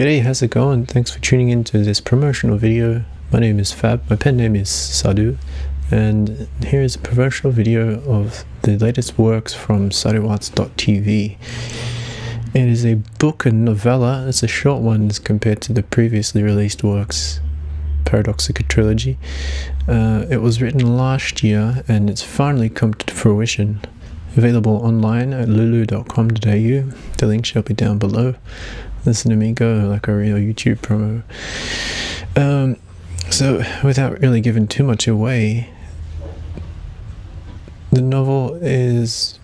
G'day, how's it going? Thanks for tuning into this promotional video. My name is Fab, my pen name is Sadhu, and here's a promotional video of the latest works from sadhuarts.tv. It is a book and novella. It's a short one as compared to the previously released works, Paradoxica Trilogy. It was written last year and it's finally come to fruition. Available online at lulu.com.au. The link shall be down below. Listen to me go like a real YouTube promo. So without really giving too much away, the novel is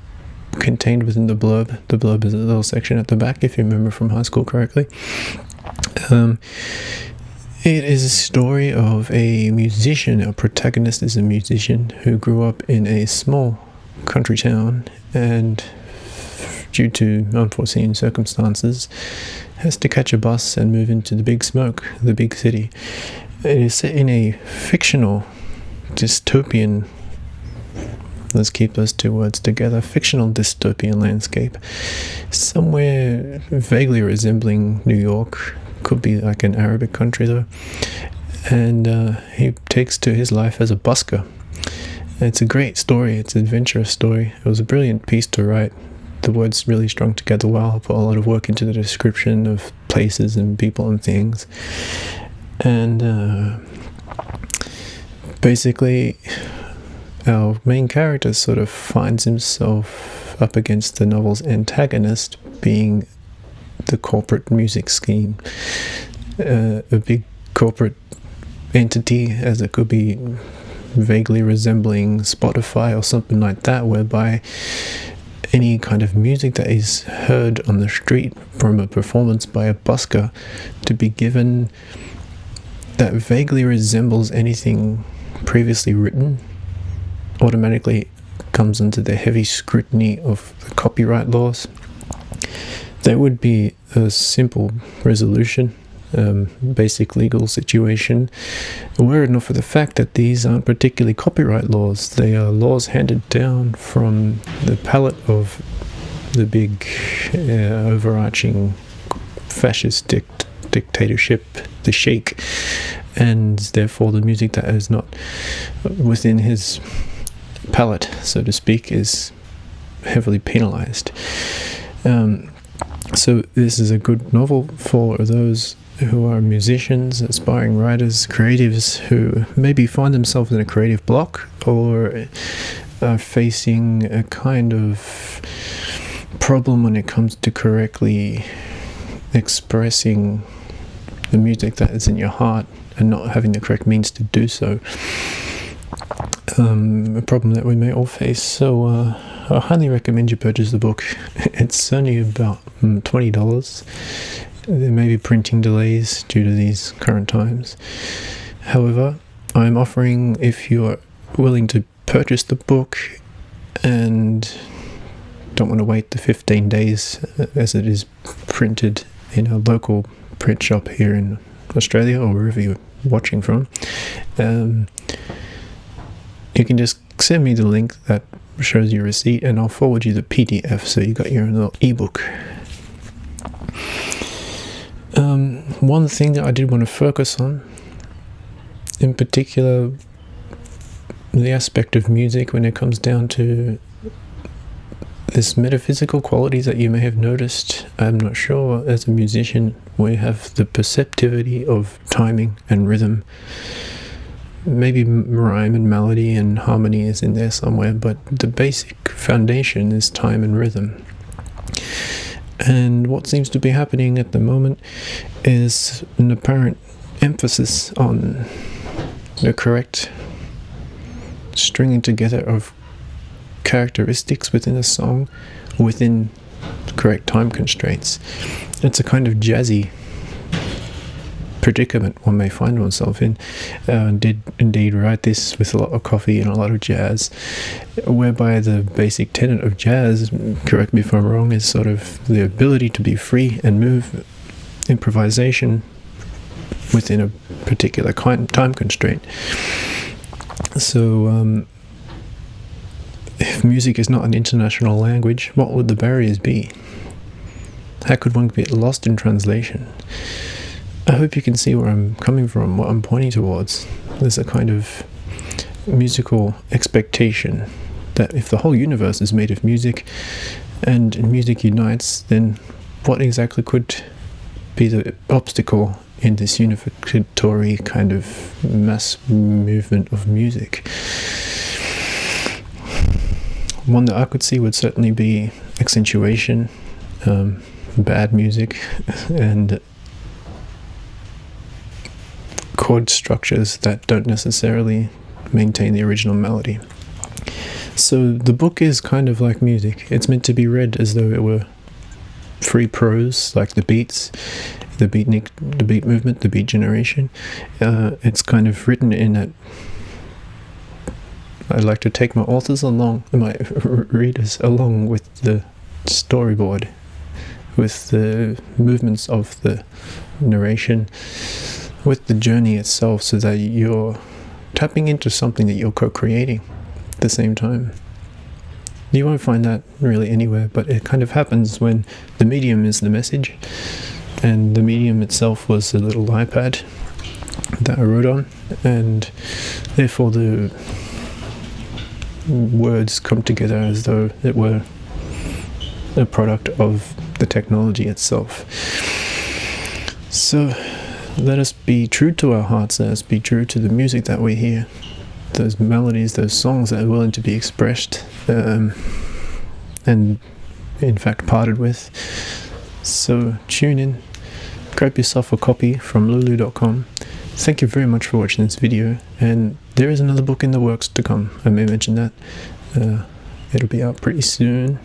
contained within the blurb. The blurb is a little section at the back, if you remember from high school correctly. It is a story of a musician. Our protagonist is a musician who grew up in a small country town and due to unforeseen circumstances has to catch a bus and move into the big smoke, the big city. It is set in a fictional dystopian, let's keep those two words together, fictional dystopian landscape, somewhere vaguely resembling New York, could be like an Arabic country though, and he takes to his life as a busker. It's a great story, it's an adventurous story. It was a brilliant piece to write. The words really strung together well. I put a lot of work into the description of places and people and things. And basically, our main character sort of finds himself up against the novel's antagonist, being the corporate music scheme. A big corporate entity, as it could be vaguely resembling Spotify or something like that, whereby any kind of music that is heard on the street from a performance by a busker to be given that vaguely resembles anything previously written automatically comes under the heavy scrutiny of the copyright laws. There would be a simple resolution, basic legal situation, were it not for the fact that these aren't particularly copyright laws. They are laws handed down from the palette of the big overarching fascist dictatorship, the Sheikh, and therefore the music that is not within his palette, so to speak, is heavily penalized. So this is a good novel for those who are musicians, aspiring writers, creatives who maybe find themselves in a creative block or are facing a kind of problem when it comes to correctly expressing the music that is in your heart and not having the correct means to do so. A problem that we may all face. So I highly recommend you purchase the book. It's only about $20. There may be printing delays due to these current times. However, I'm offering, if you're willing to purchase the book and don't want to wait the 15 days as it is printed in a local print shop here in Australia or wherever you're watching from, you can just send me the link that shows your receipt and I'll forward you the PDF so you got your own little ebook. One thing that I did want to focus on, in particular, the aspect of music when it comes down to this metaphysical qualities that you may have noticed. I'm not sure, as a musician, we have the perceptivity of timing and rhythm. Maybe rhyme and melody and harmony is in there somewhere, but the basic foundation is time and rhythm. And what seems to be happening at the moment is an apparent emphasis on the correct stringing together of characteristics within a song within correct time constraints. It's a kind of jazzy predicament one may find oneself in. Did indeed write this with a lot of coffee and a lot of jazz, whereby the basic tenet of jazz, correct me if I'm wrong, is sort of the ability to be free and move, improvisation within a particular time constraint. So if music is not an international language, what would the barriers be? How could one get lost in translation? I hope you can see where I'm coming from, what I'm pointing towards. There's a kind of musical expectation that if the whole universe is made of music and music unites, then what exactly could be the obstacle in this unificatory kind of mass movement of music? One that I could see would certainly be accentuation, bad music, and chord structures that don't necessarily maintain the original melody. So the book is kind of like music. It's meant to be read as though it were free prose, like the beats, the beat movement, the beat generation. It's kind of written in that I'd like to take my authors along, my readers along with the storyboard, with the movements of the narration, with the journey itself, so that you're tapping into something that you're co-creating at the same time. You won't find that really anywhere, but it kind of happens when the medium is the message, and the medium itself was a little iPad that I wrote on, and therefore the words come together as though it were a product of the technology itself. So let us be true to our hearts, let us be true to the music that we hear, those melodies, those songs that are willing to be expressed and in fact parted with. So tune in, grab yourself a copy from lulu.com. Thank you very much for watching this video, and there is another book in the works to come. I may mention that. It'll be out pretty soon.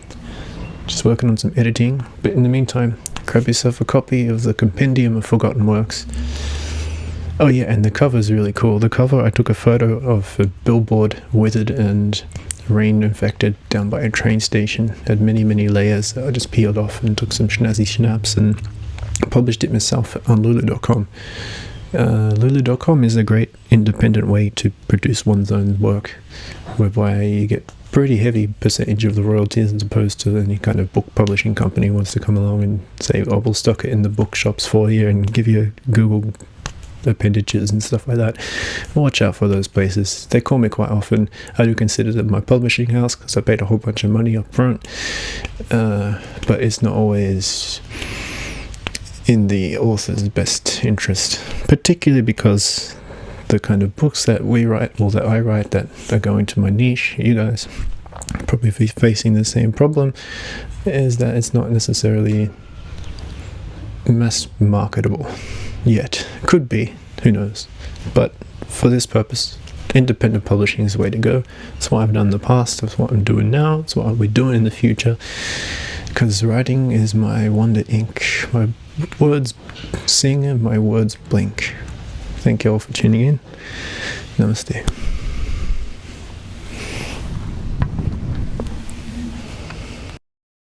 Just working on some editing, but in the meantime, grab yourself a copy of the Compendium of Forgotten Works. Oh yeah, and the cover is really cool. The cover, I took a photo of a billboard withered and rain infected down by a train station. It had many, many layers that I just peeled off and took some snazzy snaps and published it myself on lulu.com. Lulu.com is a great independent way to produce one's own work, whereby you get pretty heavy percentage of the royalties, as opposed to any kind of book publishing company wants to come along and say, oh, we'll stock it in the bookshops for you and give you Google appendages and stuff like that. Watch out for those places. They call me quite often. I do consider them my publishing house because I paid a whole bunch of money up front, but it's not always in the author's best interest, particularly because the kind of books that we write, or that I write, that are going to my niche, you guys probably be facing the same problem, is that it's not necessarily mass marketable yet. Could be, who knows, but for this purpose, independent publishing is the way to go. That's what I've done in the past, that's what I'm doing now, it's what I'll be doing in the future, because writing is my wonder ink. My words sing and my words blink. Thank you all for tuning in. Namaste.